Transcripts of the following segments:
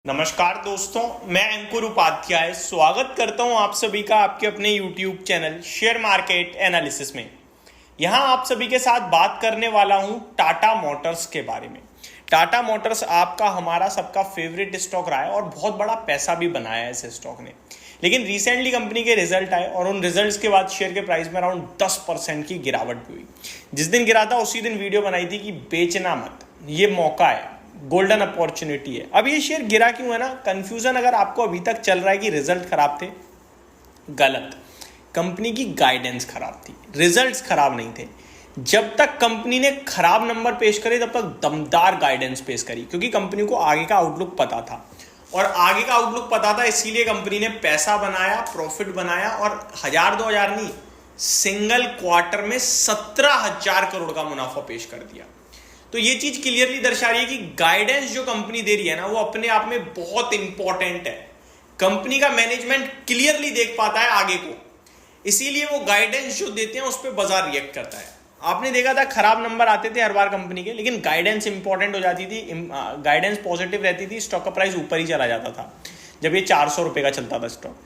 नमस्कार दोस्तों, मैं अंकुर उपाध्याय स्वागत करता हूं आप सभी का आपके अपने YouTube channel share market analysis में। यहां आप सभी के साथ बात करने वाला हूं टाटा मोटर्स के बारे में। टाटा मोटर्स आपका हमारा सबका फेवरेट स्टॉक रहा है और बहुत बड़ा पैसा भी बनाया है इस स्टॉक ने। लेकिन रिसेंटली कंपनी के रिजल्ट आए और उन रिजल्ट्स के बाद शेयर के प्राइस में अराउंड 10% की गिरावट भी हुई। जिस दिन गिरा था उसी दिन वीडियो बनाई थी कि बेचना मत, ये मौका है, गोल्डन अपॉर्चुनिटी है। अब ये शेयर गिरा क्यों है ना, कंफ्यूजन अगर आपको अभी तक चल रहा है कि रिजल्ट खराब थे, गलत। कंपनी की गाइडेंस खराब थी, रिजल्ट्स खराब नहीं थे। जब तक कंपनी ने खराब नंबर पेश करे तब तक दमदार गाइडेंस पेश करी, क्योंकि कंपनी को आगे का आउटलुक पता था। और आगे का आउटलुक पता था, इसीलिए कंपनी ने पैसा बनाया, प्रॉफिट बनाया और 1000-2000 नहीं, सिंगल क्वार्टर में 17,000 करोड़ का मुनाफा पेश कर दिया। तो ये चीज क्लियरली दर्शा रही है कि गाइडेंस जो कंपनी दे रही है ना, वो अपने आप में बहुत इंपॉर्टेंट है। कंपनी का मैनेजमेंट क्लियरली देख पाता है आगे को, इसीलिए वो गाइडेंस जो देते हैं उस पर बाजार रिएक्ट करता है। आपने देखा था खराब नंबर आते थे हर बार कंपनी के, लेकिन गाइडेंस इंपॉर्टेंट हो जाती थी, गाइडेंस पॉजिटिव रहती थी, स्टॉक का प्राइस ऊपर ही चला जाता था जब ये 400 रुपए का चलता था स्टॉक।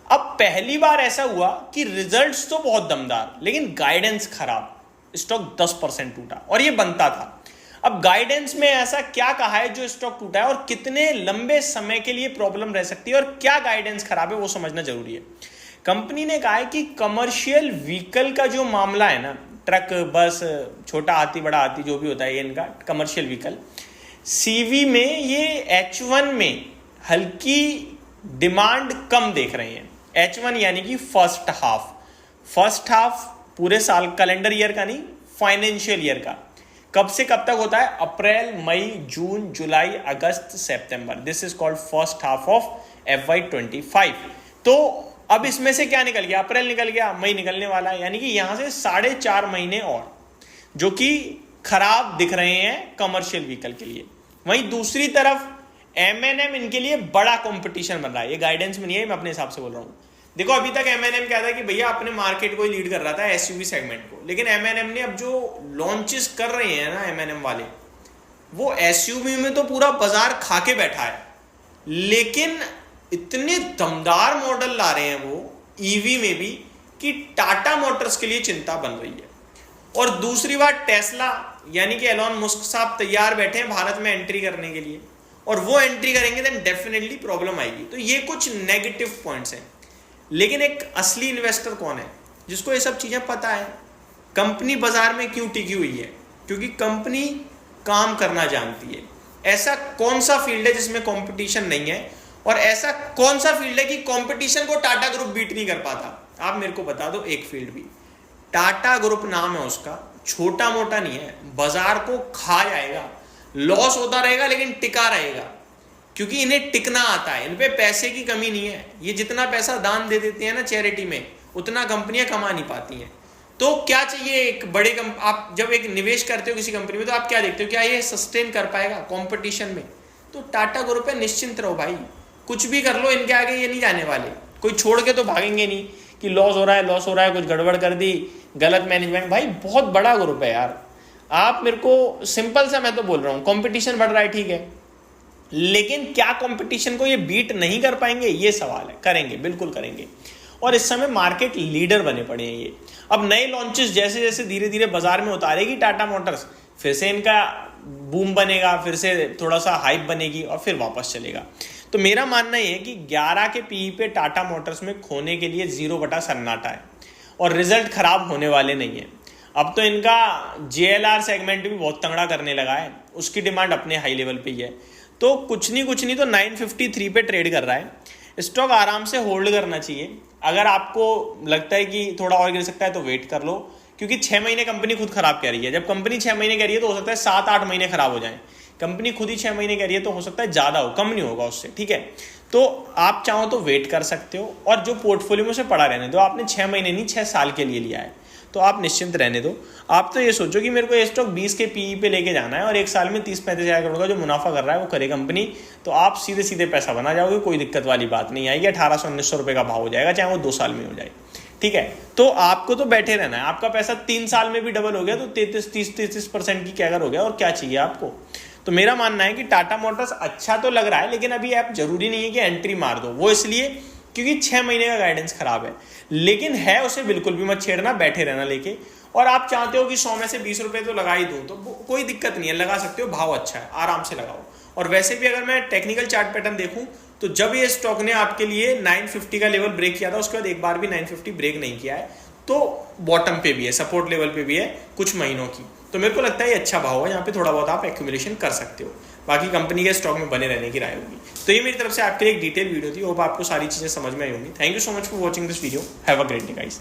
अब पहली बार ऐसा हुआ कि रिजल्ट्स तो बहुत दमदार लेकिन गाइडेंस खराब, स्टॉक 10% टूटा और ये बनता था। अब गाइडेंस में ऐसा क्या कहा है जो स्टॉक टूटा है और कितने लंबे समय के लिए प्रॉब्लम रह सकती है और क्या गाइडेंस खराब है वो समझना जरूरी है। कंपनी ने कहा है कि कमर्शियल व्हीकल का जो मामला है ना, ट्रक, बस, छोटा हाथी बड़ा हाथी जो भी होता है, ये इनका कमर्शियल व्हीकल सीवी में ये H1 में हल्की डिमांड कम देख रहे हैं। H1 यानी कि फर्स्ट हाफ पूरे साल, कैलेंडर ईयर का नहीं, फाइनेंशियल ईयर का। कब से कब तक होता है? अप्रैल, मई, जून, जुलाई, अगस्त, सितंबर। This is called first half of FY25। तो अब इसमें से क्या निकल गया? अप्रैल निकल गया, मई निकलने वाला है, यानी कि यहां से 4.5 महीने और जो कि खराब दिख रहे हैं कमर्शियल व्हीकल के लिए। वहीं दूसरी तरफ M&M इनके लिए बड़ा कंपटीशन बन रहा है। ये गाइडेंस में नहीं है, मैं अपने हिसाब से बोल रहा हूं। देखो अभी तक M&M क्या था कि भैया अपने मार्केट को ही लीड कर रहा था, SUV सेगमेंट को, लेकिन M&M ने अब जो लॉन्चेस कर रहे हैं ना M&M वाले, वो SUV में तो पूरा बाजार खा के बैठा है, लेकिन इतने दमदार मॉडल ला रहे हैं वो EV में भी कि टाटा मोटर्स के लिए चिंता बन रही है। और दूसरी बात, टेस्ला यानी कि एलॉन मस्क साहब तैयार बैठे हैं भारत में एंट्री करने के लिए, और वो एंट्री करेंगे देन डेफिनेटली प्रॉब्लम आएगी। तो ये कुछ नेगेटिव पॉइंट्स हैं। लेकिन एक असली इन्वेस्टर कौन है? जिसको ये सब चीजें पता है। कंपनी बाजार में क्यों टिकी हुई है? क्योंकि कंपनी काम करना जानती है। ऐसा कौन सा फील्ड है जिसमें कंपटीशन नहीं है, और ऐसा कौन सा फील्ड है कि कंपटीशन को टाटा ग्रुप बीट नहीं कर पाता? आप मेरे को बता दो एक फील्ड भी। टाटा ग्रुप नाम है उसका, छोटा मोटा नहीं है, बाजार को खा जाएगा, लॉस होता रहेगा लेकिन टिका रहेगा, क्योंकि इन्हें टिकना आता है। इन पे पैसे की कमी नहीं है। ये जितना पैसा दान दे देते हैं ना चैरिटी में, उतना कंपनियां कमा नहीं पाती हैं। तो क्या चाहिए एक बड़े आप जब एक निवेश करते हो किसी कंपनी में, तो आप क्या देखते हो? क्या ये सस्टेन कर पाएगा कंपटीशन में? तो टाटा ग्रुप है, निश्चिंत रहो भाई, कुछ भी कर लो, इनके आगे ये नहीं जाने वाले। कोई छोड़ के तो भागेंगे नहीं कि लॉस हो रहा है, कुछ गड़बड़ कर दी, गलत मैनेजमेंट। भाई बहुत बड़ा ग्रुप है यार। आप मेरे को सिंपल सा मैं तो बोल रहा हूँ, कंपटीशन बढ़ रहा है, ठीक है, लेकिन क्या कंपटीशन को ये बीट नहीं कर पाएंगे? ये सवाल है। करेंगे, बिल्कुल करेंगे। और इस समय मार्केट लीडर बने पड़े हैं ये। अब नए लॉन्चेस जैसे जैसे धीरे धीरे बाजार में उतारेगी टाटा मोटर्स, फिर से इनका बूम बनेगा, फिर से थोड़ा सा हाइप बनेगी और फिर वापस चलेगा। तो मेरा मानना ये है कि 11 के PE पे टाटा मोटर्स में खोने के लिए 0 बटा सन्नाटा है और रिजल्ट खराब होने वाले नहीं है। अब तो इनका JLR सेगमेंट भी बहुत तगड़ा करने लगा है, उसकी डिमांड अपने हाई लेवल पे ही है। तो कुछ नहीं तो 953 पे ट्रेड कर रहा है। स्टॉक आराम से होल्ड करना चाहिए। अगर आपको लगता है कि थोड़ा और गिर सकता है तो वेट कर लो, क्योंकि 6 महीने कंपनी खुद खराब कह रही है। जब कंपनी 6 महीने कह रही है तो हो सकता है 7-8 महीने खराब हो जाए। कंपनी खुद ही 6 महीने कह रही है तो हो सकता है ज्यादा हो, कम नहीं होगा उससे, ठीक है। तो आप चाहो तो वेट कर सकते हो, और जो पोर्टफोलियो में से पड़ा रहने दो। आपने 6 महीने नहीं 6 साल के लिए लिया है, तो आप निश्चिंत रहने दो। आप तो ये सोचो कि मेरे को ये स्टॉक 20 के PE पे लेके जाना है और एक साल में 30-35 हज़ार करोड़ का जो मुनाफा कर रहा है वो करे कंपनी, तो आप सीधे सीधे पैसा बना जाओगे, कोई दिक्कत वाली बात नहीं आएगी। 1800-1900 रुपये का भाव हो जाएगा, चाहे वो 2 साल में हो जाए, ठीक है। तो आपको तो बैठे रहना है। आपका पैसा 3 साल में भी डबल हो गया तो 33% की कैगर हो गया, और क्या चाहिए आपको? तो मेरा मानना है कि टाटा मोटर्स अच्छा तो लग रहा है, लेकिन अभी आप जरूरी नहीं है कि एंट्री मार दो। वो इसलिए क्योंकि 6 महीने का गाइडेंस खराब है, लेकिन है उसे बिल्कुल भी मत छेड़ना, बैठे रहना लेके। और आप चाहते हो कि 100 में से 20 रुपए तो लगा ही दूं, तो कोई दिक्कत नहीं है, लगा सकते हो, भाव अच्छा है, आराम से लगाओ। और वैसे भी अगर मैं टेक्निकल चार्ट पैटर्न देखूं तो जब ये स्टॉक ने आपके लिए 950 का लेवल ब्रेक किया था, उसके बाद एक बार भी 950 ब्रेक नहीं किया है, तो बॉटम पे भी है, सपोर्ट लेवल पे भी है कुछ महीनों की। तो मेरे को लगता है ये अच्छा भाव है, यहाँ पे थोड़ा बहुत आप एक्यूमुलेशन कर सकते हो। बाकी कंपनी के स्टॉक में बने रहने की राय होगी। तो ये मेरी तरफ से आपके लिए एक डिटेल वीडियो थी, होप आपको सारी चीजें समझ में आई होंगी। Thank you so much for watching this video. Have a great day guys.